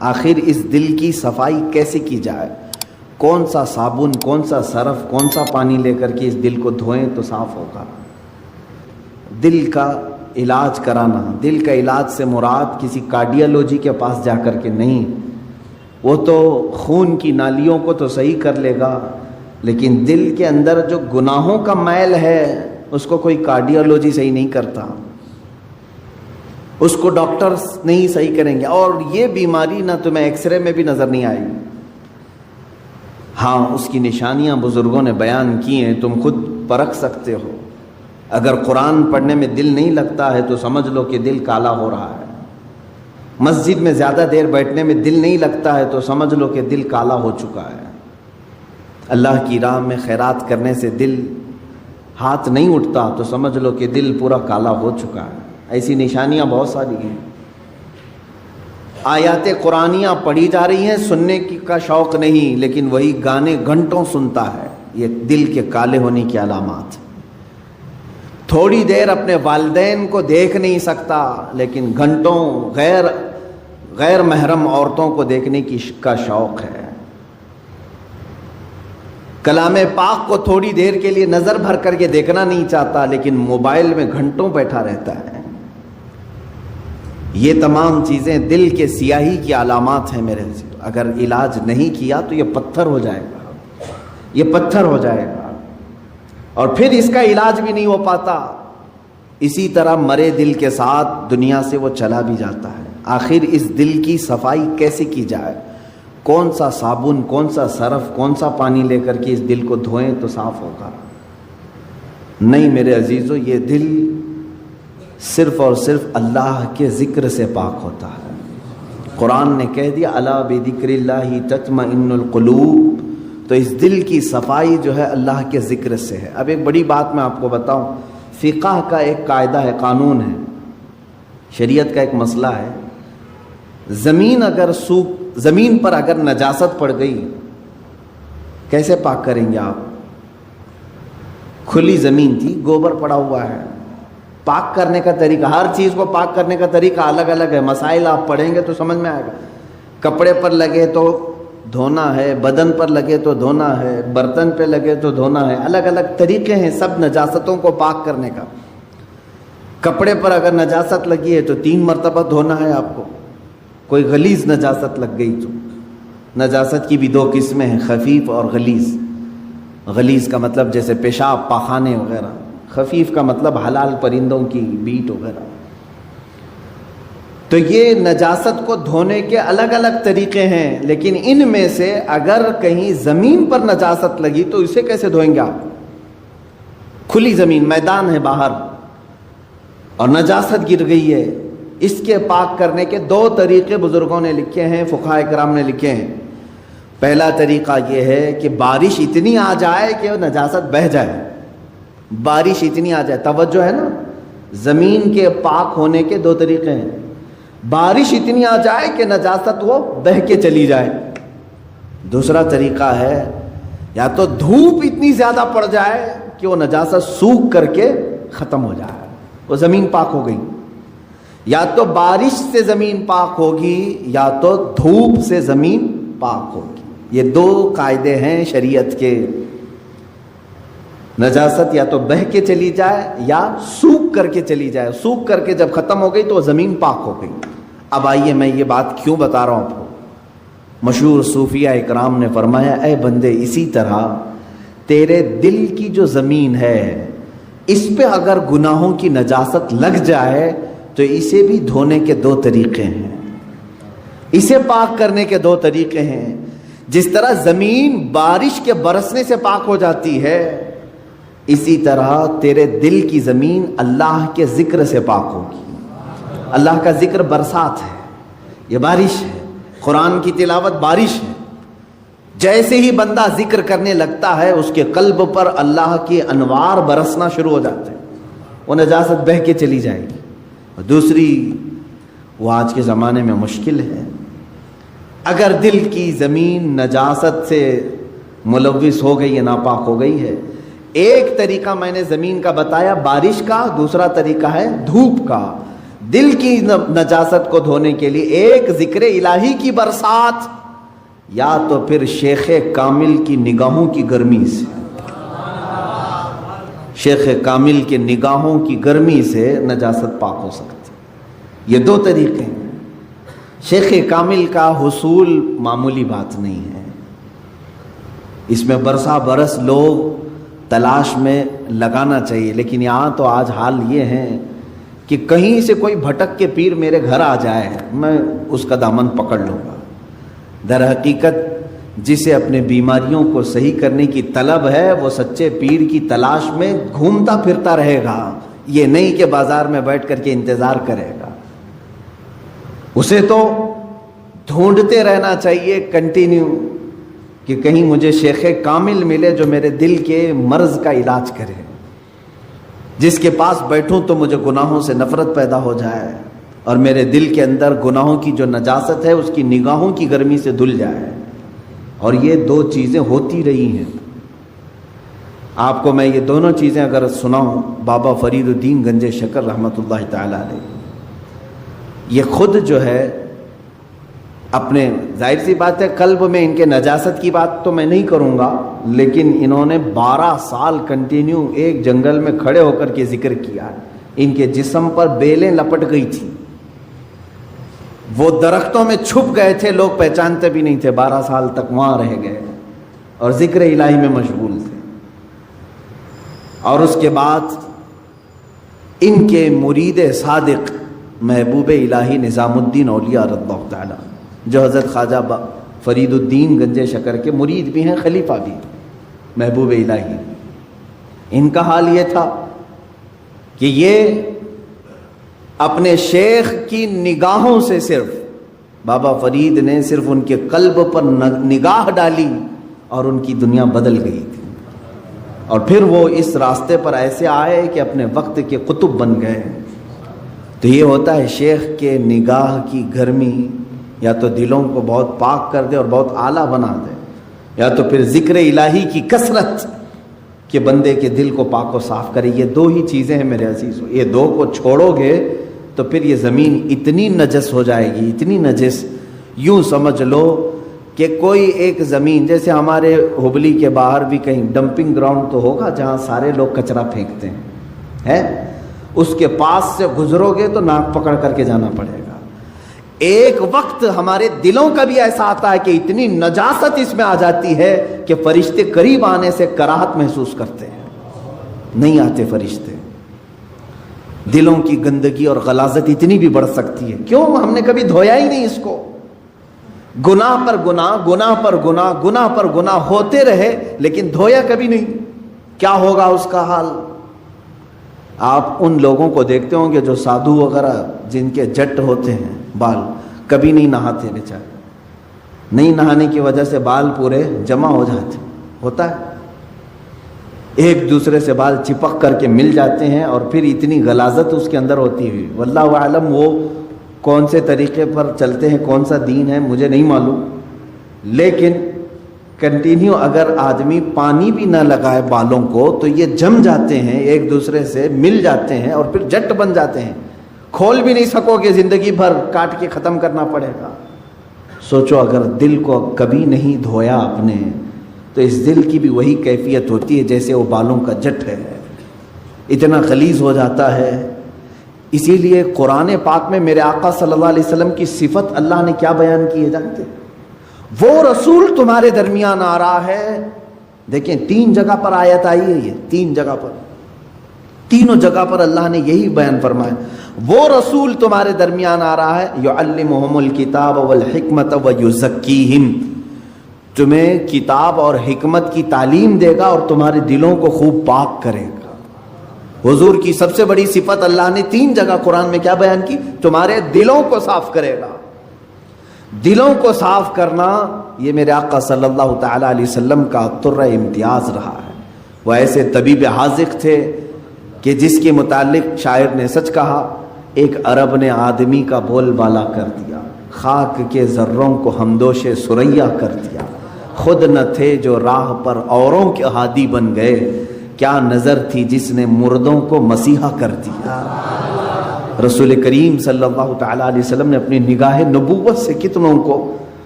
آخر اس دل کی صفائی کیسے کی جائے؟ کون سا صابن، کون سا سرف، کون سا پانی لے کر کے اس دل کو دھوئیں تو صاف ہوگا؟ دل کا علاج کرانا، دل کا علاج سے مراد کسی کارڈیالوجی کے پاس جا کر کے نہیں، وہ تو خون کی نالیوں کو تو صحیح کر لے گا، لیکن دل کے اندر جو گناہوں کا میل ہے اس کو کوئی کارڈیالوجی صحیح نہیں کرتا، اس کو ڈاکٹرز نہیں صحیح کریں گے۔ اور یہ بیماری نہ تمہیں ایکس رے میں بھی نظر نہیں آئے گی، ہاں اس کی نشانیاں بزرگوں نے بیان کی ہیں، تم خود پرکھ سکتے ہو۔ اگر قرآن پڑھنے میں دل نہیں لگتا ہے تو سمجھ لو کہ دل کالا ہو رہا ہے، مسجد میں زیادہ دیر بیٹھنے میں دل نہیں لگتا ہے تو سمجھ لو کہ دل کالا ہو چکا ہے، اللہ کی راہ میں خیرات کرنے سے دل ہاتھ نہیں اٹھتا تو سمجھ لو کہ دل پورا کالا ہو چکا ہے۔ ایسی نشانیاں بہت ساری ہیں۔ آیات قرآنیاں پڑھی جا رہی ہیں، سننے کا شوق نہیں، لیکن وہی گانے گھنٹوں سنتا ہے، یہ دل کے کالے ہونے کی علامات۔ تھوڑی دیر اپنے والدین کو دیکھ نہیں سکتا، لیکن گھنٹوں غیر محرم عورتوں کو دیکھنے کا شوق ہے۔ کلام پاک کو تھوڑی دیر کے لیے نظر بھر کر کے دیکھنا نہیں چاہتا، لیکن موبائل میں گھنٹوں بیٹھا رہتا ہے۔ یہ تمام چیزیں دل کے سیاہی کی علامات ہیں میرے عزیز۔ اگر علاج نہیں کیا تو یہ پتھر ہو جائے گا، یہ پتھر ہو جائے گا، اور پھر اس کا علاج بھی نہیں ہو پاتا۔ اسی طرح مرے دل کے ساتھ دنیا سے وہ چلا بھی جاتا ہے۔ آخر اس دل کی صفائی کیسے کی جائے؟ کون سا صابن، کون سا سرف، کون سا پانی لے کر کے اس دل کو دھوئیں تو صاف ہوگا؟ نہیں میرے عزیزو، یہ دل صرف اور صرف اللہ کے ذکر سے پاک ہوتا ہے۔ قرآن نے کہہ دیا الا بذکر اللہ تطمئن القلوب، تو اس دل کی صفائی جو ہے اللہ کے ذکر سے ہے۔ اب ایک بڑی بات میں آپ کو بتاؤں، فقہ کا ایک قاعدہ ہے، قانون ہے، شریعت کا ایک مسئلہ ہے۔ زمین پر اگر نجاست پڑ گئی کیسے پاک کریں گے آپ؟ کھلی زمین تھی، گوبر پڑا ہوا ہے، پاک کرنے کا طریقہ، ہر چیز کو پاک کرنے کا طریقہ الگ الگ ہے۔ مسائل آپ پڑھیں گے تو سمجھ میں آئے گا۔ کپڑے پر لگے تو دھونا ہے، بدن پر لگے تو دھونا ہے، برتن پہ لگے تو دھونا ہے، الگ الگ طریقے ہیں سب نجاستوں کو پاک کرنے کا۔ کپڑے پر اگر نجاست لگی ہے تو 3 مرتبہ دھونا ہے آپ کو۔ کوئی غلیظ نجاست لگ گئی تو، نجاست کی بھی 2 قسمیں ہیں، خفیف اور غلیظ۔ غلیظ کا مطلب جیسے پیشاب، پاخانے وغیرہ، خفیف کا مطلب حلال پرندوں کی بیٹ وغیرہ۔ تو یہ نجاست کو دھونے کے الگ الگ طریقے ہیں، لیکن ان میں سے اگر کہیں زمین پر نجاست لگی تو اسے کیسے دھوئیں گے آپ؟ کھلی زمین، میدان ہے باہر، اور نجاست گر گئی ہے، اس کے پاک کرنے کے 2 طریقے بزرگوں نے لکھے ہیں، فقہاء کرام نے لکھے ہیں۔ پہلا طریقہ یہ ہے کہ بارش اتنی آ جائے کہ وہ نجاست بہہ جائے، بارش اتنی آ جائے، توجہ ہے نا، زمین کے پاک ہونے کے 2 طریقے ہیں۔ بارش اتنی آ جائے کہ نجاست وہ بہہ کے چلی جائے۔ دوسرا طریقہ ہے یا تو دھوپ اتنی زیادہ پڑ جائے کہ وہ نجاست سوکھ کر کے ختم ہو جائے، وہ زمین پاک ہو گئی۔ یا تو بارش سے زمین پاک ہوگی یا تو دھوپ سے زمین پاک ہوگی۔ یہ 2 قاعدے ہیں شریعت کے۔ نجاست یا تو بہہ کے چلی جائے یا سوکھ کر کے چلی جائے، سوکھ کر کے جب ختم ہو گئی تو زمین پاک ہو گئی۔ اب آئیے میں یہ بات کیوں بتا رہا ہوں آپ کو۔ مشہور صوفیہ اکرام نے فرمایا، اے بندے، اسی طرح تیرے دل کی جو زمین ہے اس پہ اگر گناہوں کی نجاست لگ جائے تو اسے بھی دھونے کے 2 طریقے ہیں، اسے پاک کرنے کے 2 طریقے ہیں۔ جس طرح زمین بارش کے برسنے سے پاک ہو جاتی ہے، اسی طرح تیرے دل کی زمین اللہ کے ذکر سے پاک ہوگی۔ اللہ کا ذکر برسات ہے، یہ بارش ہے، قرآن کی تلاوت بارش ہے۔ جیسے ہی بندہ ذکر کرنے لگتا ہے اس کے قلب پر اللہ کے انوار برسنا شروع ہو جاتے ہیں، وہ نجاست بہہ کے چلی جائے گی۔ اور دوسری، وہ آج کے زمانے میں مشکل ہے، اگر دل کی زمین نجاست سے ملوث ہو گئی ہے، ناپاک ہو گئی ہے، ایک طریقہ میں نے زمین کا بتایا بارش کا، دوسرا طریقہ ہے دھوپ کا۔ دل کی نجاست کو دھونے کے لیے ایک ذکر الہی کی برسات یا تو پھر شیخ کامل کی نگاہوں کی گرمی سے، شیخ کامل کے نگاہوں کی گرمی سے نجاست پاک ہو سکتی۔ یہ دو طریقے ہیں۔ شیخ کامل کا حصول معمولی بات نہیں ہے، اس میں برسا برس لوگ تلاش میں لگانا چاہیے، لیکن یہاں تو آج حال یہ ہے کہ کہیں سے کوئی بھٹک کے پیر میرے گھر آ جائے میں اس کا دامن پکڑ لوں گا۔ در حقیقت جسے اپنے بیماریوں کو صحیح کرنے کی طلب ہے وہ سچے پیر کی تلاش میں گھومتا پھرتا رہے گا، یہ نہیں کہ بازار میں بیٹھ کر کے انتظار کرے گا۔ اسے تو ڈھونڈتے رہنا چاہیے کنٹینیو کہ کہیں مجھے شیخ کامل ملے جو میرے دل کے مرض کا علاج کرے، جس کے پاس بیٹھوں تو مجھے گناہوں سے نفرت پیدا ہو جائے اور میرے دل کے اندر گناہوں کی جو نجاست ہے اس کی نگاہوں کی گرمی سے دھل جائے۔ اور یہ دو چیزیں ہوتی رہی ہیں۔ آپ کو میں یہ دونوں چیزیں اگر سناؤں، بابا فرید الدین گنج شکر رحمۃ اللہ تعالی علیہ یہ خود جو ہے اپنے، ظاہر سی بات ہے قلب میں ان کے نجاست کی بات تو میں نہیں کروں گا، لیکن انہوں نے 12 سال کنٹینیو ایک جنگل میں کھڑے ہو کر کے ذکر کیا۔ ان کے جسم پر بیلیں لپٹ گئی تھی، وہ درختوں میں چھپ گئے تھے، لوگ پہچانتے بھی نہیں تھے، 12 سال تک وہاں رہ گئے اور ذکر الہی میں مشغول تھے۔ اور اس کے بعد ان کے مرید صادق محبوب الہی نظام الدین اولیاء رضی اللہ تعالی جو حضرت خواجہ فرید الدین گنج شکر کے مرید بھی ہیں، خلیفہ بھی، محبوب الہی، ان کا حال یہ تھا کہ یہ اپنے شیخ کی نگاہوں سے، صرف بابا فرید نے صرف ان کے قلب پر نگاہ ڈالی اور ان کی دنیا بدل گئی تھی، اور پھر وہ اس راستے پر ایسے آئے کہ اپنے وقت کے قطب بن گئے۔ تو یہ ہوتا ہے شیخ کے نگاہ کی گرمی یا تو دلوں کو بہت پاک کر دے اور بہت اعلیٰ بنا دے، یا تو پھر ذکر الہی کی کثرت کہ بندے کے دل کو پاک و صاف کرے۔ یہ دو ہی چیزیں ہیں میرے عزیزو، یہ دو کو چھوڑو گے تو پھر یہ زمین اتنی نجس ہو جائے گی، اتنی نجس، یوں سمجھ لو کہ کوئی ایک زمین، جیسے ہمارے ہبلی کے باہر بھی کہیں ڈمپنگ گراؤنڈ تو ہوگا جہاں سارے لوگ کچرا پھینکتے ہیں، اس کے پاس سے گزرو گے تو ناک پکڑ کر کے جانا پڑے گا۔ ایک وقت ہمارے دلوں کا بھی ایسا آتا ہے کہ اتنی نجاست اس میں آ جاتی ہے کہ فرشتے قریب آنے سے کراہت محسوس کرتے ہیں، نہیں آتے فرشتے۔ دلوں کی گندگی اور غلاظت اتنی بھی بڑھ سکتی ہے، کیوں؟ ہم نے کبھی دھویا ہی نہیں اس کو، گناہ پر گناہ، گناہ پر گناہ، گناہ پر گناہ ہوتے رہے لیکن دھویا کبھی نہیں۔ کیا ہوگا اس کا حال؟ آپ ان لوگوں کو دیکھتے ہوں گے جو سادھو وغیرہ جن کے جٹ ہوتے ہیں بال، کبھی نہیں نہاتے بیچارے، نہیں نہانے کی وجہ سے بال پورے جمع ہو جاتے، ہوتا ہے، ایک دوسرے سے بال چپک کر کے مل جاتے ہیں اور پھر اتنی غلاظت اس کے اندر ہوتی ہوئی، واللہ اعلم وہ کون سے طریقے پر چلتے ہیں، کون سا دین ہے مجھے نہیں معلوم، لیکن کنٹینیو اگر آدمی پانی بھی نہ لگائے بالوں کو تو یہ جم جاتے ہیں، ایک دوسرے سے مل جاتے ہیں اور پھر جٹ بن جاتے ہیں، کھول بھی نہیں سکو گے، زندگی بھر کاٹ کے ختم کرنا پڑے گا۔ سوچو اگر دل کو کبھی نہیں دھویا آپ نے تو اس دل کی بھی وہی کیفیت ہوتی ہے جیسے وہ بالوں کا جٹ ہے، اتنا غلیظ ہو جاتا ہے۔ اسی لیے قرآن پاک میں میرے آقا صلی اللہ علیہ وسلم کی صفت اللہ نے کیا بیان کی ہے جانتے؟ وہ رسول تمہارے درمیان آ رہا ہے، دیکھیں 3 جگہ پر آیت آئی ہے، یہ 3 جگہ پر، تینوں جگہ پر اللہ نے یہی بیان فرمایا، وہ رسول تمہارے درمیان آ رہا ہے، یعلمہم الکتاب والحکمت ویزکیہم، تمہیں کتاب اور حکمت کی تعلیم دے گا اور تمہارے دلوں کو خوب پاک کرے گا۔ حضور کی سب سے بڑی صفت اللہ نے 3 جگہ قرآن میں کیا بیان کی؟ تمہارے دلوں کو صاف کرے گا۔ دلوں کو صاف کرنا یہ میرے آقا صلی اللہ تعالی علیہ وسلم کا طرہ امتیاز رہا ہے۔ وہ ایسے طبیب حاذق تھے کہ جس کے متعلق شاعر نے سچ کہا، ایک عرب نے آدمی کا بول بالا کر دیا، خاک کے ذروں کو ہمدوش سریا کر دیا، خود نہ تھے جو راہ پر اوروں کے ہادی بن گئے، کیا نظر تھی جس نے مردوں کو مسیحا کر دیا۔ رسول کریم صلی اللہ تعالیٰ علیہ وسلم نے اپنی نگاہ نبوت سے کتنوں کو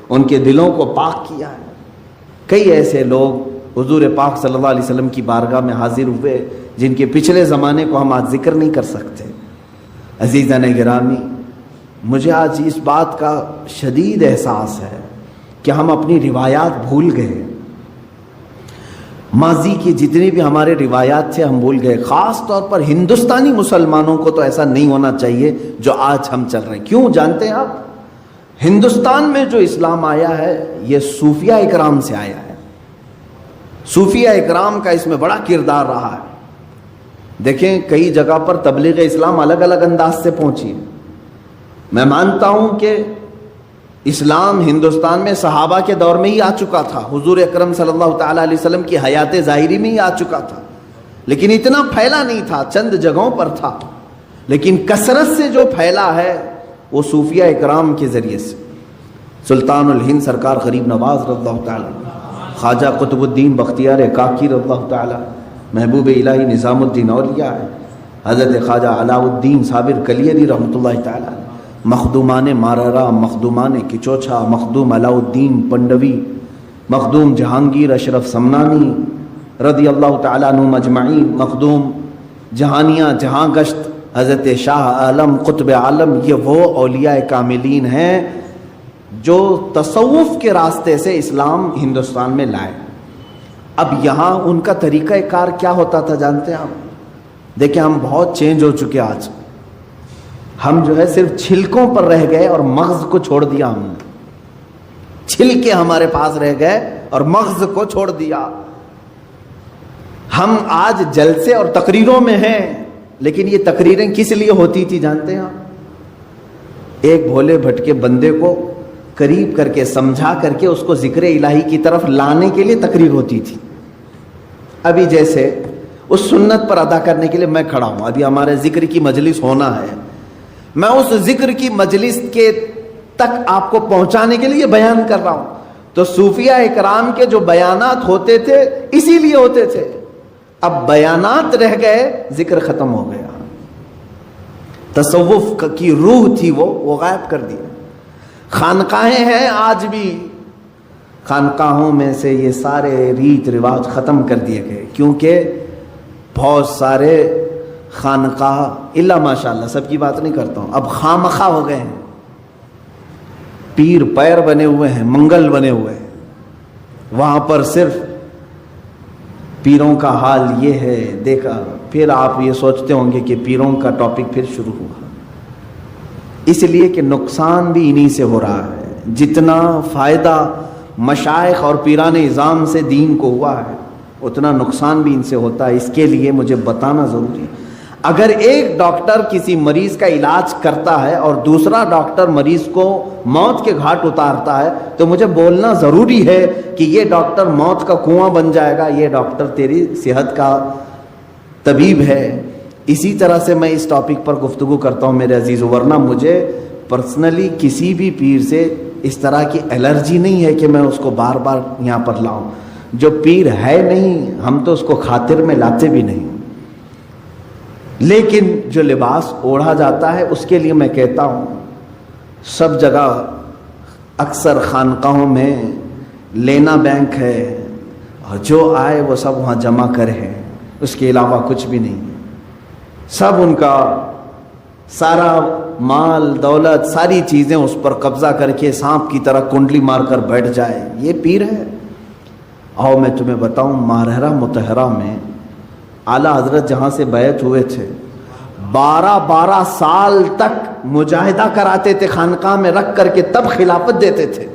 ان کے دلوں کو پاک کیا ہے۔ کئی ایسے لوگ حضور پاک صلی اللہ علیہ وسلم کی بارگاہ میں حاضر ہوئے جن کے پچھلے زمانے کو ہم آج ذکر نہیں کر سکتے۔ عزیزان گرامی، مجھے آج اس بات کا شدید احساس ہے کہ ہم اپنی روایات بھول گئے، ماضی کی جتنی بھی ہمارے روایات تھے ہم بھول گئے۔ خاص طور پر ہندوستانی مسلمانوں کو تو ایسا نہیں ہونا چاہیے جو آج ہم چل رہے ہیں۔ کیوں جانتے ہیں آپ؟ ہندوستان میں جو اسلام آیا ہے یہ صوفیہ اکرام سے آیا ہے۔ صوفیہ اکرام کا اس میں بڑا کردار رہا ہے۔ دیکھیں کئی جگہ پر تبلیغ اسلام الگ الگ انداز سے پہنچی ہے۔ میں مانتا ہوں کہ اسلام ہندوستان میں صحابہ کے دور میں ہی آ چکا تھا، حضور اکرم صلی اللہ تعالیٰ علیہ وسلم کی حیات ظاہری میں ہی آ چکا تھا، لیکن اتنا پھیلا نہیں تھا، چند جگہوں پر تھا۔ لیکن کثرت سے جو پھیلا ہے وہ صوفیہ اکرام کے ذریعے سے۔ سلطان الہند سرکار غریب نواز رضی اللہ تعالیٰ، خواجہ قطب الدین بختیار کاکی رضی اللہ تعالیٰ، محبوب الہی نظام الدین اولیاء ہے، حضرت خواجہ علاء الدین صابر کلیری رحمۃ اللہ تعالیٰ، مخدومان ماررا، مخدومان کچوچھا، مخدوم علاء الدین پنڈوی، مخدوم جہانگیر اشرف سمنانی رضی اللہ تعالیٰ عنہ مجمعین، مخدوم جہانیہ جہاں گشت حضرت شاہ عالم قطب عالم، یہ وہ اولیاء کاملین ہیں جو تصوف کے راستے سے اسلام ہندوستان میں لائے۔ اب یہاں ان کا طریقہ کار کیا ہوتا تھا جانتے ہیں آپ؟ دیکھیں ہم بہت چینج ہو چکے آج، ہم جو ہے صرف چھلکوں پر رہ گئے اور مغز کو چھوڑ دیا۔ ہم نے چھلکے ہمارے پاس رہ گئے اور مغز کو چھوڑ دیا۔ ہم آج جلسے اور تقریروں میں ہیں، لیکن یہ تقریریں کس لیے ہوتی تھی جانتے ہیں آپ؟ ایک بھولے بھٹکے بندے کو قریب کر کے سمجھا کر کے اس کو ذکر الہی کی طرف لانے کے لیے تقریر ہوتی تھی۔ ابھی جیسے اس سنت پر ادا کرنے کے لیے میں کھڑا ہوں، ابھی ہمارے ذکر کی مجلس ہونا ہے، میں اس ذکر کی مجلس کے تک آپ کو پہنچانے کے لیے بیان کر رہا ہوں۔ تو صوفیہ اکرام کے جو بیانات ہوتے تھے اسی لیے ہوتے تھے۔ اب بیانات رہ گئے، ذکر ختم ہو گیا، تصوف کی روح تھی وہ غائب کر دی۔ خانقاہیں ہیں آج بھی، خانقاہوں میں سے یہ سارے ریت رواج ختم کر دیے گئے، کیونکہ بہت سارے خانقاہ اللہ ماشاءاللہ سب کی بات نہیں کرتا ہوں، اب خامخواہ ہو گئے ہیں، پیر پیر بنے ہوئے ہیں، منگل بنے ہوئے ہیں، وہاں پر صرف پیروں کا حال یہ ہے دیکھا۔ پھر آپ یہ سوچتے ہوں گے کہ پیروں کا ٹاپک پھر شروع ہوا، اس لیے کہ نقصان بھی انہی سے ہو رہا ہے۔ جتنا فائدہ مشائخ اور پیران نظام سے دین کو ہوا ہے اتنا نقصان بھی ان سے ہوتا ہے۔ اس کے لیے مجھے بتانا ضروری ہے، اگر ایک ڈاکٹر کسی مریض کا علاج کرتا ہے اور دوسرا ڈاکٹر مریض کو موت کے گھاٹ اتارتا ہے تو مجھے بولنا ضروری ہے کہ یہ ڈاکٹر موت کا کنواں بن جائے گا، یہ ڈاکٹر تیری صحت کا طبیب ہے۔ اسی طرح سے میں اس ٹاپک پر گفتگو کرتا ہوں میرے عزیزو، ورنہ مجھے پرسنلی کسی بھی پیر سے اس طرح کی الرجی نہیں ہے کہ میں اس کو بار بار یہاں پر لاؤں۔ جو پیر ہے نہیں ہم تو اس کو خاطر میں لاتے بھی نہیں، لیکن جو لباس اوڑھا جاتا ہے اس کے لیے میں کہتا ہوں سب جگہ اکثر خانقاہوں میں لینا بینک ہے، اور جو آئے وہ سب وہاں جمع کرے، اس کے علاوہ کچھ بھی نہیں۔ سب ان کا سارا مال دولت ساری چیزیں اس پر قبضہ کر کے سانپ کی طرح کنڈلی مار کر بیٹھ جائے، یہ پیر ہے۔ اور میں تمہیں بتاؤں مارہرہ متحرہ میں اعلیٰ حضرت جہاں سے بیعت ہوئے تھے 12 سال تک مجاہدہ کراتے تھے خانقاہ میں رکھ کر کے، تب خلافت دیتے تھے۔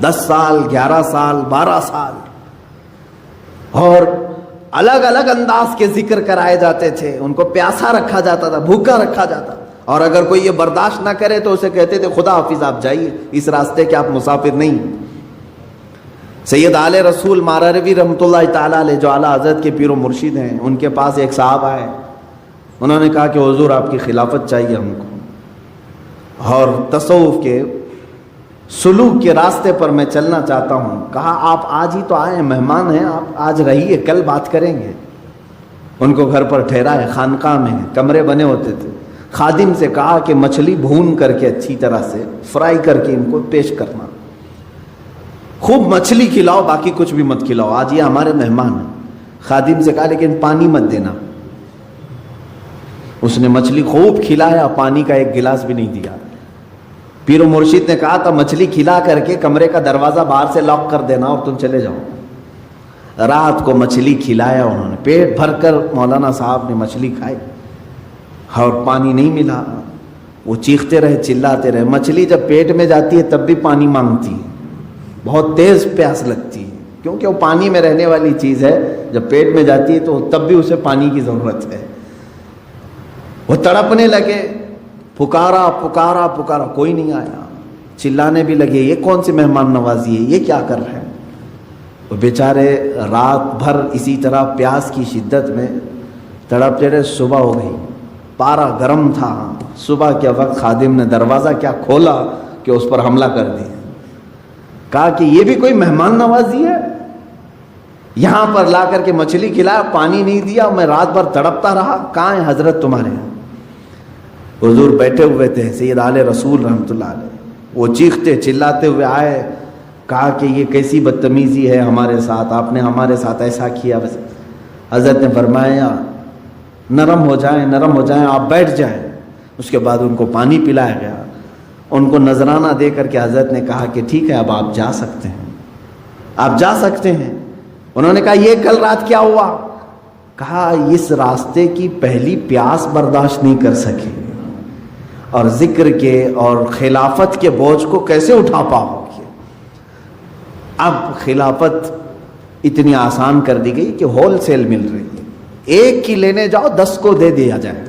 10 سال 11 سال 12 سال، اور الگ الگ انداز کے ذکر کرائے جاتے تھے، ان کو پیاسا رکھا جاتا تھا، بھوکا رکھا جاتا، اور اگر کوئی یہ برداشت نہ کرے تو اسے کہتے تھے خدا حافظ آپ جائیے، اس راستے کے آپ مسافر نہیں۔ سید آل رسول ماراروی رحمۃ اللہ تعالیٰ علیہ جو اعلیٰ حضرت کے پیر و مرشد ہیں، ان کے پاس ایک صاحب آئے، انہوں نے کہا کہ حضور آپ کی خلافت چاہیے ہم کو، اور تصوف کے سلوک کے راستے پر میں چلنا چاہتا ہوں۔ کہا آپ آج ہی تو آئے ہیں، مہمان ہیں، آپ آج رہیے، کل بات کریں گے۔ ان کو گھر پر ٹھہرائے، خانقاہ میں کمرے بنے ہوتے تھے، خادم سے کہا کہ مچھلی بھون کر کے اچھی طرح سے فرائی کر کے ان کو پیش کرنا، خوب مچھلی کھلاؤ، باقی کچھ بھی مت کھلاؤ، آج یہ ہمارے مہمان ہیں۔ خادم سے کہا لیکن پانی مت دینا۔ اس نے مچھلی خوب کھلایا، پانی کا ایک گلاس بھی نہیں دیا۔ پیر و مرشد نے کہا تھا مچھلی کھلا کر کے کمرے کا دروازہ باہر سے لاک کر دینا اور تم چلے جاؤ۔ رات کو مچھلی کھلایا انہوں نے، پیٹ بھر کر مولانا صاحب نے مچھلی کھائی اور پانی نہیں ملا۔ وہ چیختے رہے، چلاتے رہے۔ مچھلی جب پیٹ میں جاتی ہے تب بھی پانی مانگتی ہے، بہت تیز پیاس لگتی ہے، کیونکہ وہ پانی میں رہنے والی چیز ہے۔ جب پیٹ میں جاتی ہے تو تب بھی اسے پانی کی ضرورت ہے۔ وہ تڑپنے لگے، پکارا پکارا پکارا، کوئی نہیں آیا۔ چلانے بھی لگے، یہ کون سی مہمان نوازی ہے، یہ کیا کر رہے ہیں؟ وہ بیچارے رات بھر اسی طرح پیاس کی شدت میں تڑپتے رہے۔ صبح ہو گئی، پارا گرم تھا۔ صبح کے وقت خادم نے دروازہ کیا کھولا کہ اس پر حملہ کر دیا۔ کہا کہ یہ بھی کوئی مہمان نوازی ہے، یہاں پر لا کر کے مچھلی کھلایا، پانی نہیں دیا، میں رات بھر تڑپتا رہا۔ کہاں ہے حضرت تمہارے؟ حضور بیٹھے ہوئے تھے، سید آل رسول رحمۃ اللہ علیہ، وہ چیختے چلاتے ہوئے آئے۔ کہا کہ یہ کیسی بدتمیزی ہے ہمارے ساتھ، آپ نے ہمارے ساتھ ایسا کیا۔ بس حضرت نے فرمایا نرم ہو جائیں، نرم ہو جائیں، آپ بیٹھ جائیں۔ اس کے بعد ان کو پانی پلایا گیا۔ ان کو نذرانہ دے کر کے حضرت نے کہا کہ ٹھیک ہے اب آپ جا سکتے ہیں، آپ جا سکتے ہیں۔ انہوں نے کہا یہ کل رات کیا ہوا؟ کہا اس راستے کی پہلی پیاس برداشت نہیں کر سکے اور ذکر کے اور خلافت کے بوجھ کو کیسے اٹھا پاؤ گے؟ اب خلافت اتنی آسان کر دی گئی کہ ہول سیل مل رہی ہے، ایک کی لینے جاؤ 10 کو دے دیا جائے۔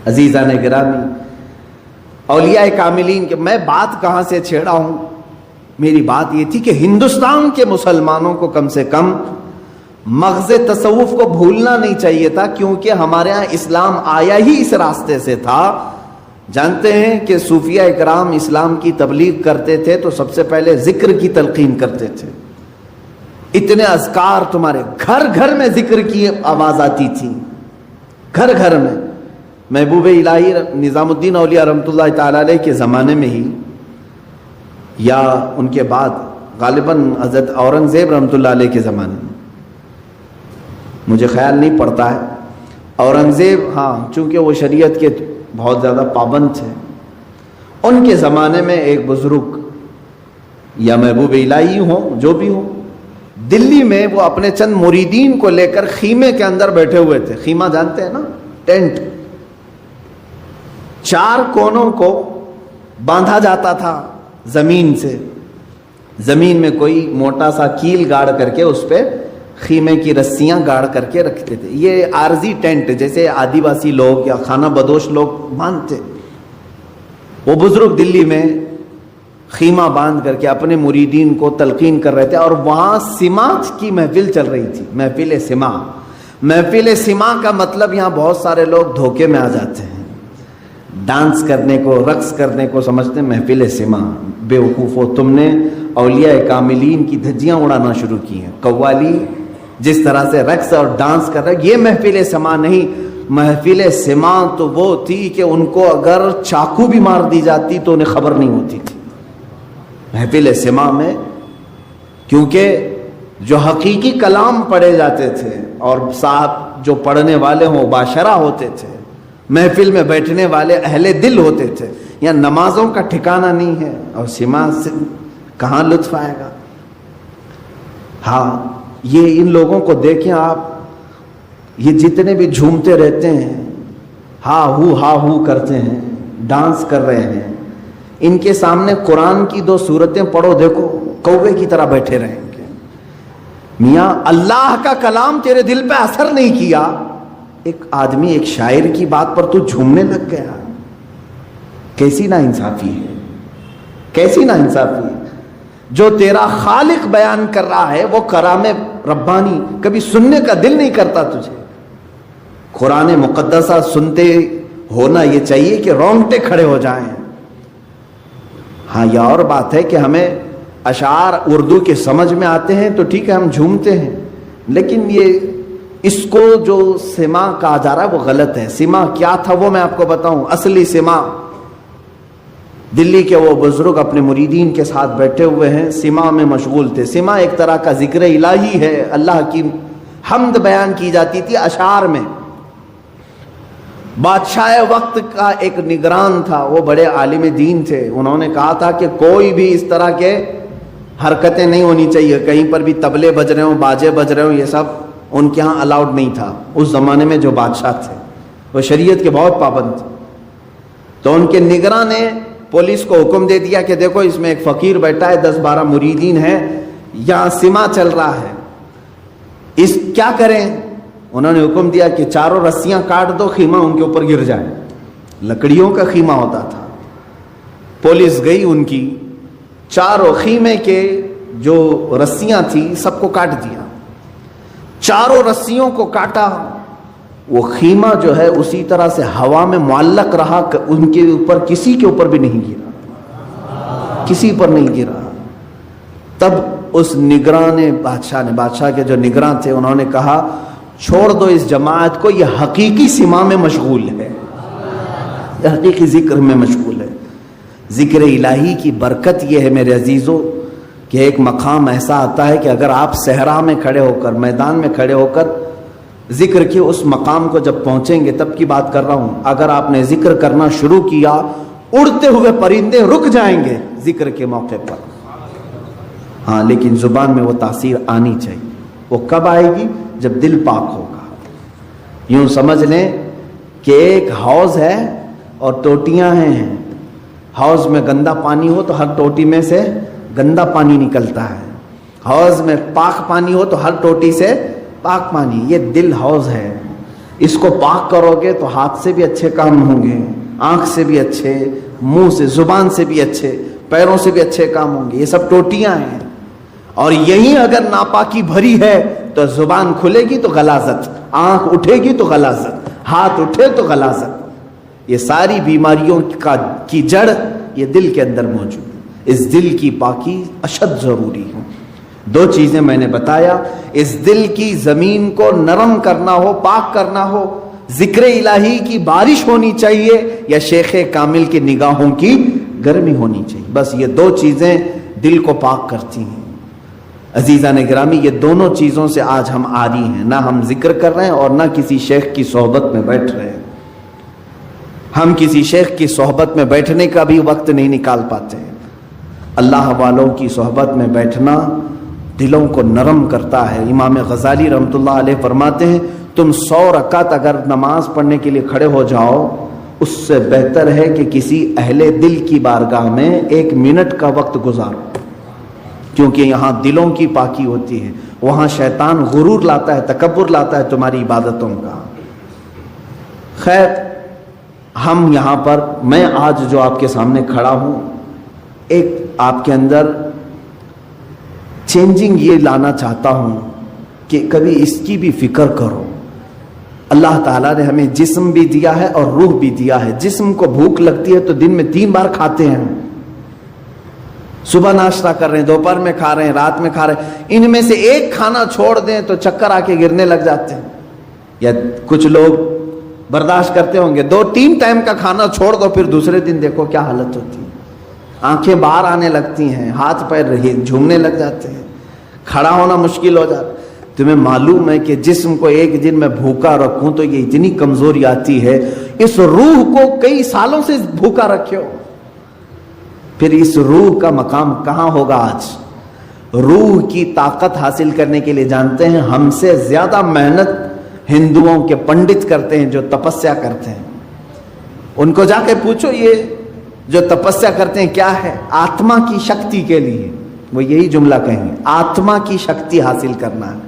عزیزان گرامی، اولیاء کاملین کہ میں بات کہاں سے چھیڑا ہوں، میری بات یہ تھی کہ ہندوستان کے مسلمانوں کو کم سے کم مغز تصوف کو بھولنا نہیں چاہیے تھا، کیونکہ ہمارے ہاں اسلام آیا ہی اس راستے سے تھا۔ جانتے ہیں کہ صوفیہ اکرام اسلام کی تبلیغ کرتے تھے تو سب سے پہلے ذکر کی تلقین کرتے تھے۔ اتنے اذکار تمہارے گھر گھر میں ذکر کی آواز آتی تھی، گھر گھر میں۔ محبوب الہی نظام الدین اولیاء رحمۃ اللہ تعالی علیہ کے زمانے میں ہی یا ان کے بعد غالباً حضرت اورنگزیب رحمۃ اللہ علیہ کے زمانے میں، مجھے خیال نہیں پڑتا ہے، اورنگزیب ہاں چونکہ وہ شریعت کے بہت زیادہ پابند تھے، ان کے زمانے میں ایک بزرگ یا محبوب الہی ہوں جو بھی ہوں، دلی میں وہ اپنے چند مریدین کو لے کر خیمے کے اندر بیٹھے ہوئے تھے۔ خیمہ جانتے ہیں نا، ٹینٹ، 4 کونوں کو باندھا جاتا تھا زمین سے، زمین میں کوئی موٹا سا کیل گاڑ کر کے اس پہ خیمے کی رسیاں گاڑ کر کے رکھتے تھے۔ یہ عارضی ٹینٹ جیسے آدیواسی لوگ یا خانہ بدوش لوگ باندھتے، وہ بزرگ دلی میں خیمہ باندھ کر کے اپنے مریدین کو تلقین کر رہے تھے، اور وہاں سماع کی محفل چل رہی تھی، محفل سماع۔ محفل سماع کا مطلب یہاں بہت سارے لوگ دھوکے میں آ جاتے ہیں، ڈانس کرنے کو، رقص کرنے کو سمجھتے ہیں محفل سماع۔ بے وقوفو، تم نے اولیاء کاملین کی دھجیاں اڑانا شروع کی ہیں۔ قوالی جس طرح سے رقص اور ڈانس کر رہے، یہ محفل سماع نہیں۔ محفل سماع تو وہ تھی کہ ان کو اگر چاقو بھی مار دی جاتی تو انہیں خبر نہیں ہوتی تھی۔ محفل سماع میں کیونکہ جو حقیقی کلام پڑھے جاتے تھے اور صاحب جو پڑھنے والے ہوں باشرہ ہوتے تھے، محفل میں بیٹھنے والے اہل دل ہوتے تھے، یا نمازوں کا ٹھکانہ نہیں ہے اور سماع سے کہاں لطف آئے گا۔ ہاں یہ ان لوگوں کو دیکھیں آپ، یہ جتنے بھی جھومتے رہتے ہیں، ہا ہو کرتے ہیں، ڈانس کر رہے ہیں، ان کے سامنے قرآن کی 2 سورتیں پڑھو، دیکھو کوے کی طرح بیٹھے رہیں گے۔ میاں اللہ کا کلام تیرے دل پہ اثر نہیں کیا، ایک آدمی ایک شاعر کی بات پر تو جھومنے لگ گیا، کیسی نا انصافی ہے، کیسی نا انصافی ہے۔ جو تیرا خالق بیان کر رہا ہے وہ کلام ربانی، کبھی سننے کا دل نہیں کرتا تجھے؟ قرآن مقدسہ سنتے ہونا یہ چاہیے کہ رونگٹے کھڑے ہو جائیں۔ ہاں یہ اور بات ہے کہ ہمیں اشعار اردو کے سمجھ میں آتے ہیں تو ٹھیک ہے ہم جھومتے ہیں، لیکن یہ اس کو جو سما کہا جا رہا ہے وہ غلط ہے. سما کیا تھا وہ میں آپ کو بتاؤں. اصلی سما دلی کے وہ بزرگ اپنے مریدین کے ساتھ بیٹھے ہوئے ہیں, سما میں مشغول تھے. سما ایک طرح کا ذکر الہی ہے, اللہ کی حمد بیان کی جاتی تھی اشعار میں. بادشاہ وقت کا ایک نگران تھا, وہ بڑے عالم دین تھے. انہوں نے کہا تھا کہ کوئی بھی اس طرح کے حرکتیں نہیں ہونی چاہیے, کہیں پر بھی طبلے بج رہے ہوں, باجے بج رہے ہوں, یہ سب ان کے ہاں الاؤڈ نہیں تھا. اس زمانے میں جو بادشاہ تھے وہ شریعت کے بہت پابند تھے. تو ان کے نگراں نے پولیس کو حکم دے دیا کہ دیکھو اس میں ایک فقیر بیٹھا ہے, 10-12 مریدین ہیں, یہاں سما چل رہا ہے, اس کیا کریں. انہوں نے حکم دیا کہ چاروں رسیاں کاٹ دو, خیمہ ان کے اوپر گر جائے. لکڑیوں کا خیمہ ہوتا تھا. پولیس گئی, ان کی چاروں خیمے کے جو رسیاں تھیں سب کو کاٹ دیا. چاروں رسیوں کو کاٹا, وہ خیمہ جو ہے اسی طرح سے ہوا میں معلق رہا, ان کے اوپر کسی کے اوپر بھی نہیں گرا, کسی پر نہیں گرا. تب اس نگراں نے بادشاہ کے جو نگراں تھے انہوں نے کہا چھوڑ دو اس جماعت کو, یہ حقیقی سما میں مشغول ہے, حقیقی ذکر میں مشغول ہے. ذکر الہی کی برکت یہ ہے میرے عزیزو کہ ایک مقام ایسا آتا ہے کہ اگر آپ صحرا میں کھڑے ہو کر, میدان میں کھڑے ہو کر ذکر کے اس مقام کو جب پہنچیں گے, تب کی بات کر رہا ہوں, اگر آپ نے ذکر کرنا شروع کیا اڑتے ہوئے پرندے رک جائیں گے ذکر کے موقع پر. ہاں لیکن زبان میں وہ تاثیر آنی چاہیے. وہ کب آئے گی؟ جب دل پاک ہوگا. یوں سمجھ لیں کہ ایک حوض ہے اور ٹوٹیاں ہیں. حوض میں گندا پانی ہو تو ہر ٹوٹی میں سے گندا پانی نکلتا ہے, حوض میں پاک پانی ہو تو ہر ٹوٹی سے پاک پانی. یہ دل حوض ہے, اس کو پاک کرو گے تو ہاتھ سے بھی اچھے کام ہوں گے, آنکھ سے بھی اچھے, منہ سے, زبان سے بھی اچھے, پیروں سے بھی اچھے کام ہوں گے. یہ سب ٹوٹیاں ہیں. اور یہی اگر ناپاکی بھری ہے تو زبان کھلے گی تو غلاظت, آنکھ اٹھے گی تو غلاظت, ہاتھ اٹھے تو غلاظت. یہ ساری بیماریوں کی جڑ یہ دل کے اندر موجود ہے. اس دل کی پاکی اشد ضروری ہے. دو چیزیں میں نے بتایا, اس دل کی زمین کو نرم کرنا ہو, پاک کرنا ہو, ذکر الہی کی بارش ہونی چاہیے یا شیخ کامل کی نگاہوں کی گرمی ہونی چاہیے. بس یہ دو چیزیں دل کو پاک کرتی ہیں. عزیزان گرامی, یہ دونوں چیزوں سے آج ہم عاری ہیں. نہ ہم ذکر کر رہے ہیں اور نہ کسی شیخ کی صحبت میں بیٹھ رہے ہیں. ہم کسی شیخ کی صحبت میں بیٹھنے کا بھی وقت نہیں نکال پاتے ہیں. اللہ والوں کی صحبت میں بیٹھنا دلوں کو نرم کرتا ہے. امام غزالی رحمۃ اللہ علیہ فرماتے ہیں تم 100 رکعت اگر نماز پڑھنے کے لیے کھڑے ہو جاؤ, اس سے بہتر ہے کہ کسی اہل دل کی بارگاہ میں 1 منٹ کا وقت گزارو, کیونکہ یہاں دلوں کی پاکی ہوتی ہے. وہاں شیطان غرور لاتا ہے, تکبر لاتا ہے تمہاری عبادتوں کا. خیر, ہم یہاں پر, میں آج جو آپ کے سامنے کھڑا ہوں, ایک آپ کے اندر چینجنگ یہ لانا چاہتا ہوں کہ کبھی اس کی بھی فکر کرو. اللہ تعالیٰ نے ہمیں جسم بھی دیا ہے اور روح بھی دیا ہے. جسم کو بھوک لگتی ہے تو دن میں 3 بار کھاتے ہیں, صبح ناشتہ کر رہے ہیں, دوپہر میں کھا رہے ہیں, رات میں کھا رہے ہیں. ان میں سے ایک کھانا چھوڑ دیں تو چکر آ کے گرنے لگ جاتے ہیں. یا کچھ لوگ برداشت کرتے ہوں گے, 2-3 ٹائم کا کھانا چھوڑ دو, پھر دوسرے دن دیکھو کیا حالت ہوتی ہے. آنکھیں باہر آنے لگتی ہیں, ہاتھ پیر جھومنے لگ جاتے ہیں, کھڑا ہونا مشکل ہو جاتا ہے. تمہیں معلوم ہے کہ جسم کو ایک دن میں بھوکا رکھوں تو یہ اتنی کمزوری آتی ہے. اس روح کو کئی سالوں سے بھوکا رکھے ہو, پھر اس روح کا مقام کہاں ہوگا آج؟ روح کی طاقت حاصل کرنے کے لیے جانتے ہیں ہم سے زیادہ محنت ہندوؤں کے پنڈت کرتے ہیں جو تپسیا کرتے ہیں. ان کو جا کے پوچھو یہ جو تپسیا کرتے ہیں کیا ہے؟ آتما کی شکتی کے لیے. وہ یہی جملہ کہیں گے, آتما کی شکتی حاصل کرنا ہے.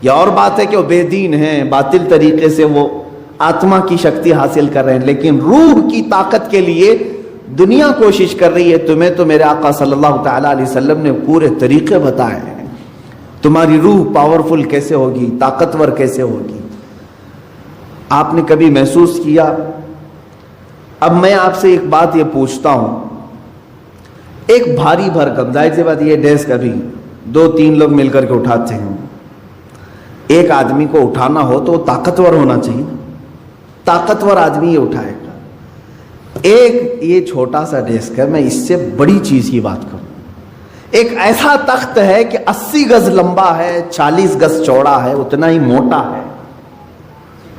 یہ اور بات ہے کہ وہ بے دین ہیں, باطل طریقے سے وہ آتما کی شکتی حاصل کر رہے ہیں, لیکن روح کی طاقت کے لیے دنیا کوشش کر رہی ہے. تمہیں تو میرے آقا صلی اللہ تعالی علیہ وسلم نے پورے طریقے بتائے ہیں. تمہاری روح پاورفل کیسے ہوگی, طاقتور کیسے ہوگی. آپ نے کبھی محسوس کیا؟ اب میں آپ سے ایک بات یہ پوچھتا ہوں, ایک بھاری بھرکم, ظاہر سی بات یہ ڈیسک ابھی 2-3 لوگ مل کر کے اٹھاتے ہیں, ایک آدمی کو اٹھانا ہو تو وہ طاقتور ہونا چاہیے نا، طاقتور آدمی یہ اٹھائے گا۔ ایک یہ چھوٹا سا ڈیسک ہے، میں اس سے بڑی چیز کی بات کروں، ایک ایسا تخت ہے کہ 80 گز لمبا ہے، 40 گز چوڑا ہے، اتنا ہی موٹا ہے،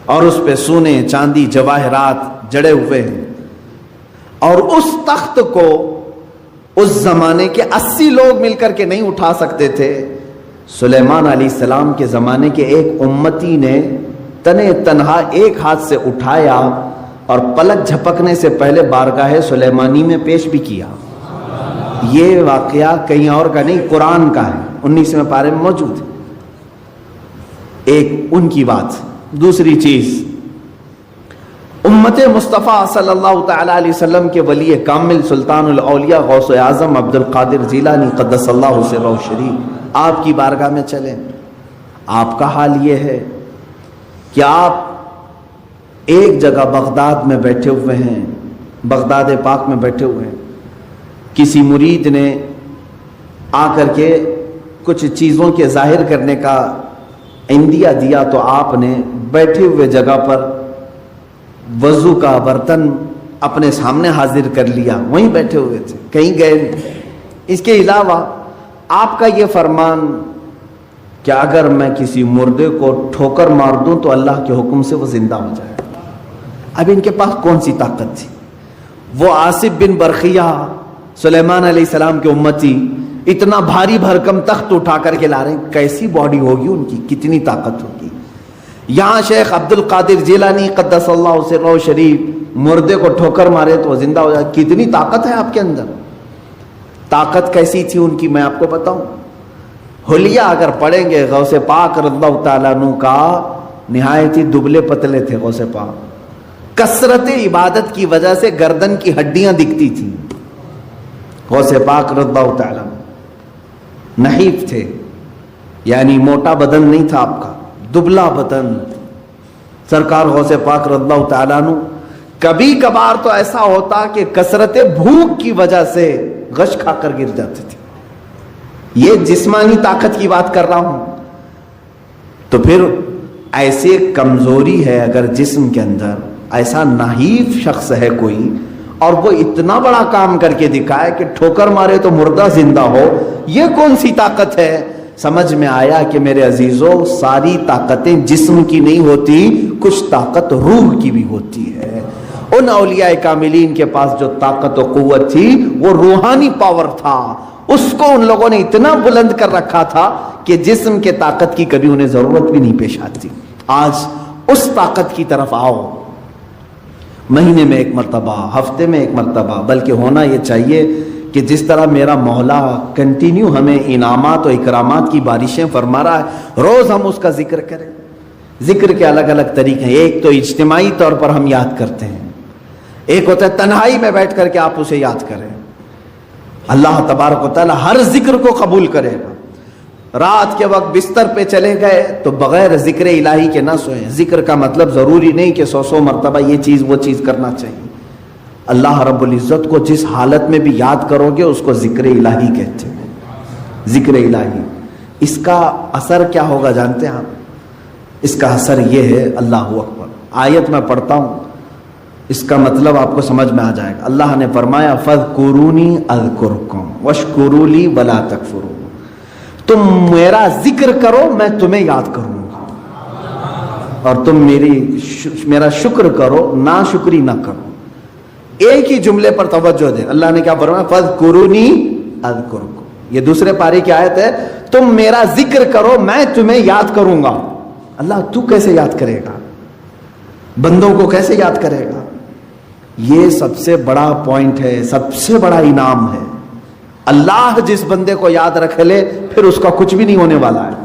اور اس پہ سونے چاندی جواہرات جڑے ہوئے ہیں، اور اس تخت کو اس زمانے کے 80 لوگ مل کر کے نہیں اٹھا سکتے تھے۔ سلیمان علیہ السلام کے زمانے کے ایک امتی نے تنے تنہا ایک ہاتھ سے اٹھایا اور پلک جھپکنے سے پہلے بارگاہ سلیمانی میں پیش بھی کیا۔ یہ واقعہ کہیں اور کا نہیں، قرآن کا ہے، 19ویں پارے میں موجود ہے۔ ایک ان کی بات۔ دوسری چیز، امت مصطفیٰ صلی اللہ تعالی علیہ وسلم کے ولی کامل سلطان الاولیاء غوث اعظم عبد القادر جیلانی قدس اللہ سرہ شریف آپ کی بارگاہ میں چلیں، آپ کا حال یہ ہے کہ آپ ایک جگہ بغداد میں بیٹھے ہوئے ہیں، بغداد پاک میں بیٹھے ہوئے ہیں، کسی مرید نے آ کر کے کچھ چیزوں کے ظاہر کرنے کا عندیہ دیا، تو آپ نے بیٹھے ہوئے جگہ پر وضو کا برتن اپنے سامنے حاضر کر لیا، وہیں بیٹھے ہوئے تھے، کہیں گئے نہیں۔ اس کے علاوہ آپ کا یہ فرمان کہ اگر میں کسی مردے کو ٹھوکر مار دوں تو اللہ کے حکم سے وہ زندہ ہو جائے۔ اب ان کے پاس کون سی طاقت تھی؟ وہ آصف بن برخیہ سلیمان علیہ السلام کے امتی اتنا بھاری بھرکم تخت اٹھا کر کے لا رہے ہیں، کیسی باڈی ہوگی ان کی، کتنی طاقت ہوگی۔ یہاں شیخ عبد القادر جیلانی قدس اللہ سرہ شریف مردے کو ٹھوکر مارے تو وہ زندہ ہو جائے، کتنی طاقت ہے آپ کے اندر۔ طاقت کیسی تھی ان کی میں آپ کو بتاؤں۔ حلیہ اگر پڑھیں گے غوث پاک رضی اللہ تعالیٰ عنہ کا، نہایت ہی دبلے پتلے تھے غوث پاک، کثرت عبادت کی وجہ سے گردن کی ہڈیاں دکھتی تھیں۔ غوث پاک رضی اللہ تعالیٰ عنہ نحیف تھے، یعنی موٹا بدن نہیں تھا آپ کا، دبلا بدن۔ سرکار غوث پاک رضی اللہ تعالیٰ عنہ کبھی کبھار تو ایسا ہوتا کہ کثرت بھوک کی وجہ سے غش کھا کر گر جاتے تھے۔ یہ جسمانی طاقت کی بات کر رہا ہوں۔ تو پھر ایسے کمزوری ہے اگر جسم کے اندر، ایسا نحیف شخص ہے کوئی اور وہ اتنا بڑا کام کر کے دکھائے کہ ٹھوکر مارے تو مردہ زندہ ہو، یہ کون سی طاقت ہے؟ سمجھ میں آیا کہ میرے عزیزوں، ساری طاقتیں جسم کی نہیں ہوتی، کچھ طاقت روح کی بھی ہوتی ہے۔ ان اولیاء کاملین کے پاس جو طاقت و قوت تھی وہ روحانی پاور تھا، اس کو ان لوگوں نے اتنا بلند کر رکھا تھا کہ جسم کے طاقت کی کبھی انہیں ضرورت بھی نہیں پیش آتی۔ آج اس طاقت کی طرف آؤ، مہینے میں ایک مرتبہ، ہفتے میں ایک مرتبہ، بلکہ ہونا یہ چاہیے کہ جس طرح میرا مولا کنٹینیو ہمیں انعامات و اکرامات کی بارشیں فرما رہا ہے، روز ہم اس کا ذکر کریں۔ ذکر کے الگ الگ طریقے ہیں، ایک تو اجتماعی طور پر ہم یاد کرتے ہیں، ایک ہوتا ہے تنہائی میں بیٹھ کر کے آپ اسے یاد کریں۔ اللہ تبارک و تعالی ہر ذکر کو قبول کرے گا۔ رات کے وقت بستر پہ چلے گئے تو بغیر ذکر الہی کے نہ سوئیں۔ ذکر کا مطلب ضروری نہیں کہ 100 مرتبہ یہ چیز وہ چیز کرنا چاہیے۔ اللہ رب العزت کو جس حالت میں بھی یاد کرو گے اس کو ذکر الہی کہتے ہیں، ذکر الہی۔ اس کا اثر کیا ہوگا جانتے ہیں آپ؟ اس کا اثر یہ ہے، اللہ اکبر، آیت میں پڑھتا ہوں، اس کا مطلب آپ کو سمجھ میں آ جائے گا۔ اللہ نے فرمایا فَاذْكُرُونِي أَذْكُرْكُمْ وَاشْكُرُوا لِي وَلَا تَكْفُرُونَ، تم میرا ذکر کرو میں تمہیں یاد کروں گا، اور تم میرا شکر کرو، ناشکری نہ کرو۔ ایک ہی جملے پر توجہ دیں، اللہ نے کیا فرمایا؟ فَاذْكُرُونِي أَذْكُرْكُمْ۔ یہ دوسرے پارے کی آیت ہے، تم میرا ذکر کرو میں تمہیں یاد کروں گا۔ اللہ تو کیسے یاد کرے گا؟ بندوں کو کیسے یاد کرے گا؟ یہ سب سے بڑا پوائنٹ ہے، سب سے بڑا انعام ہے۔ اللہ جس بندے کو یاد رکھ لے پھر اس کا کچھ بھی نہیں ہونے والا ہے۔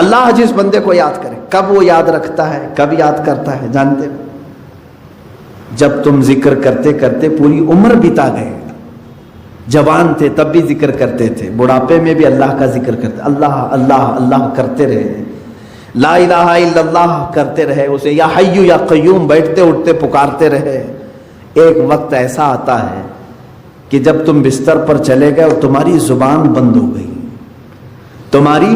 اللہ جس بندے کو یاد کرے، کب وہ یاد رکھتا ہے، کب یاد کرتا ہے جانتے ہو؟ جب تم ذکر کرتے کرتے پوری عمر بتا گئے، جوان تھے تب بھی ذکر کرتے تھے، بڑھاپے میں بھی اللہ کا ذکر کرتے، اللہ اللہ اللہ کرتے رہے، لا الہ الا اللہ کرتے رہے، اسے یا حی یا قیوم بیٹھتے اٹھتے پکارتے رہے۔ ایک وقت ایسا آتا ہے کہ جب تم بستر پر چلے گئے اور تمہاری زبان بند ہو گئی، تمہاری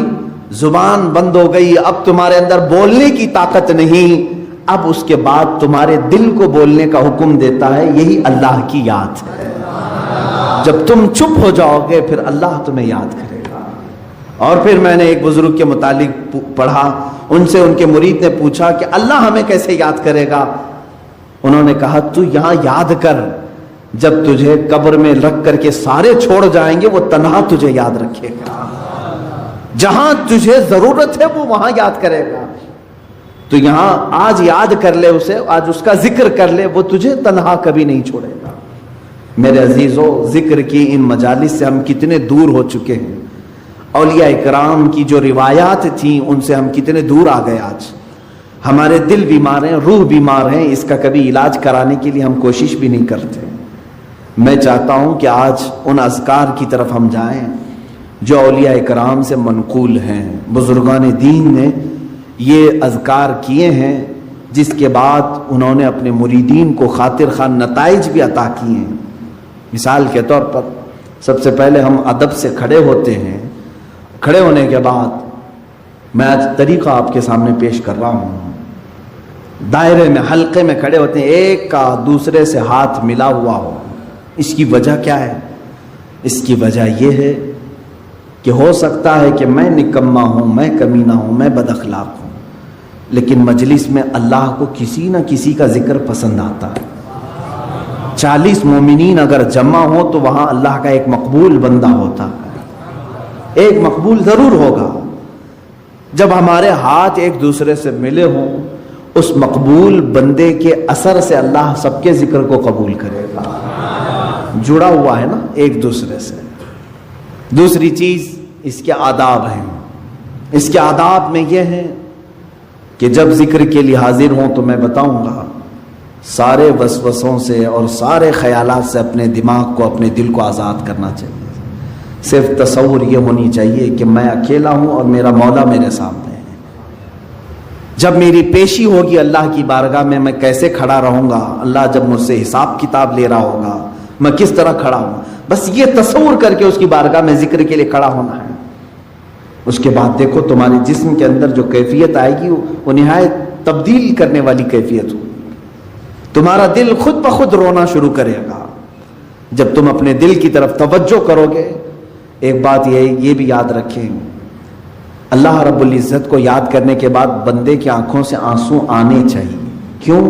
زبان بند ہو گئی، اب تمہارے اندر بولنے کی طاقت نہیں، اب اس کے بعد تمہارے دل کو بولنے کا حکم دیتا ہے، یہی اللہ کی یاد ہے۔ جب تم چپ ہو جاؤ گے پھر اللہ تمہیں یاد کرے گا۔ اور پھر میں نے ایک بزرگ کے متعلق پڑھا، ان سے ان کے مرید نے پوچھا کہ اللہ ہمیں کیسے یاد کرے گا؟ انہوں نے کہا تو یہاں یاد کر، جب تجھے قبر میں رکھ کر کے سارے چھوڑ جائیں گے وہ تنہا تجھے یاد رکھے گا، جہاں تجھے ضرورت ہے وہ وہاں یاد کرے گا۔ تو یہاں آج یاد کر لے اسے، آج اس کا ذکر کر لے، وہ تجھے تنہا کبھی نہیں چھوڑے گا۔ میرے عزیزو، ذکر کی ان مجالس سے ہم کتنے دور ہو چکے ہیں، اولیاء اکرام کی جو روایات تھیں ان سے ہم کتنے دور آ گئے۔ آج ہمارے دل بیمار ہیں، روح بیمار ہیں، اس کا کبھی علاج کرانے کے لیے ہم کوشش بھی نہیں کرتے۔ میں چاہتا ہوں کہ آج ان اذکار کی طرف ہم جائیں جو اولیاء اکرام سے منقول ہیں۔ بزرگان دین نے یہ اذکار کیے ہیں جس کے بعد انہوں نے اپنے مریدین کو خاطر خواہ نتائج بھی عطا کیے ہیں۔ مثال کے طور پر سب سے پہلے ہم ادب سے کھڑے ہوتے ہیں، کھڑے ہونے کے بعد میں آج طریقہ آپ کے سامنے پیش کر رہا ہوں۔ دائرے میں، حلقے میں کھڑے ہوتے ہیں، ایک کا دوسرے سے ہاتھ ملا ہوا ہو۔ اس کی وجہ کیا ہے؟ اس کی وجہ یہ ہے کہ ہو سکتا ہے کہ میں نکما ہوں، میں کمینہ ہوں، میں بد اخلاق ہوں، لیکن مجلس میں اللہ کو کسی نہ کسی کا ذکر پسند آتا ہے۔ 40 مومنین اگر جمع ہو تو وہاں اللہ کا ایک مقبول بندہ ہوتا ہے، ایک مقبول ضرور ہوگا۔ جب ہمارے ہاتھ ایک دوسرے سے ملے ہوں، اس مقبول بندے کے اثر سے اللہ سب کے ذکر کو قبول کرے گا۔ جڑا ہوا ہے نا ایک دوسرے سے۔ دوسری چیز اس کے آداب ہیں۔ اس کے آداب میں یہ ہے کہ جب ذکر کے لیے حاضر ہوں تو میں بتاؤں گا، سارے وسوسوں سے اور سارے خیالات سے اپنے دماغ کو، اپنے دل کو آزاد کرنا چاہیے۔ صرف تصور یہ ہونی چاہیے کہ میں اکیلا ہوں اور میرا مولا میرے سامنے ہے۔ جب میری پیشی ہوگی اللہ کی بارگاہ میں کیسے کھڑا رہوں گا، اللہ جب مجھ سے حساب کتاب لے رہا ہوگا میں کس طرح کھڑا ہوں، بس یہ تصور کر کے اس کی بارگاہ میں ذکر کے لیے کھڑا ہونا ہے۔ اس کے بعد دیکھو تمہارے جسم کے اندر جو کیفیت آئے گی وہ نہایت تبدیل کرنے والی کیفیت ہوگی۔ تمہارا دل خود بخود رونا شروع کرے گا جب تم اپنے دل کی طرف توجہ کرو گے۔ ایک بات یہ بھی یاد رکھیں، اللہ رب العزت کو یاد کرنے کے بعد بندے کی آنکھوں سے آنسو آنے چاہیے۔ کیوں؟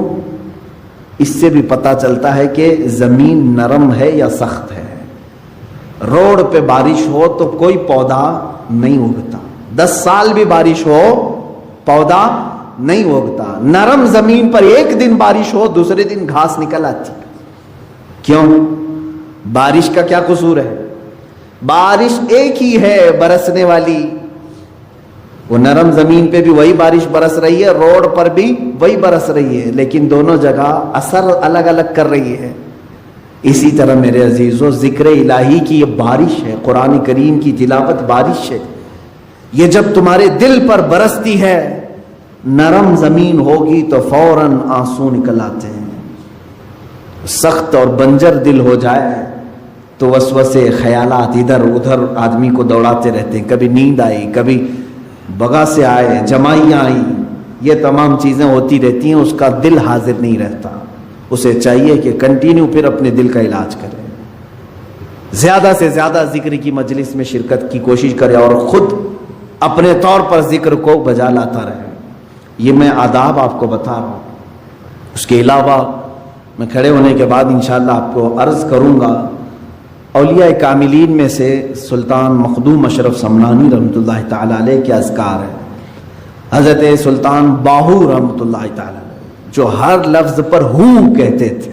اس سے بھی پتہ چلتا ہے کہ زمین نرم ہے یا سخت ہے۔ روڈ پہ بارش ہو تو کوئی پودا نہیں اگتا، 10 سال بھی بارش ہو پودا نہیں اگتا۔ نرم زمین پر ایک دن بارش ہو دوسرے دن گھاس نکل آتی۔ کیوں؟ بارش کا کیا قصور ہے؟ بارش ایک ہی ہے برسنے والی، وہ نرم زمین پہ بھی وہی بارش برس رہی ہے، روڈ پر بھی وہی برس رہی ہے، لیکن دونوں جگہ اثر الگ الگ کر رہی ہے۔ اسی طرح میرے عزیزو، ذکر الہی کی یہ بارش ہے، قرآن کریم کی تلاوت بارش ہے، یہ جب تمہارے دل پر برستی ہے، نرم زمین ہوگی تو فوراً آنسو نکل آتے ہیں۔ سخت اور بنجر دل ہو جائے تو وسوسے، خیالات ادھر ادھر آدمی کو دوڑاتے رہتے ہیں۔ کبھی نیند آئی، کبھی بغا سے آئے، جمائیاں آئیں، یہ تمام چیزیں ہوتی رہتی ہیں، اس کا دل حاضر نہیں رہتا۔ اسے چاہیے کہ کنٹینیو پھر اپنے دل کا علاج کرے، زیادہ سے زیادہ ذکر کی مجلس میں شرکت کی کوشش کرے اور خود اپنے طور پر ذکر کو بجا لاتا رہے۔ یہ میں آداب آپ کو بتا رہا ہوں۔ اس کے علاوہ میں کھڑے ہونے کے بعد انشاءاللہ آپ کو عرض کروں گا، اولیاء کاملین میں سے سلطان مخدوم اشرف سمنانی رحمۃ اللہ تعالی علیہ کے اذکار ہیں۔ حضرت سلطان باہو رحمۃ اللہ تعالی علیہ جو ہر لفظ پر ہو کہتے تھے،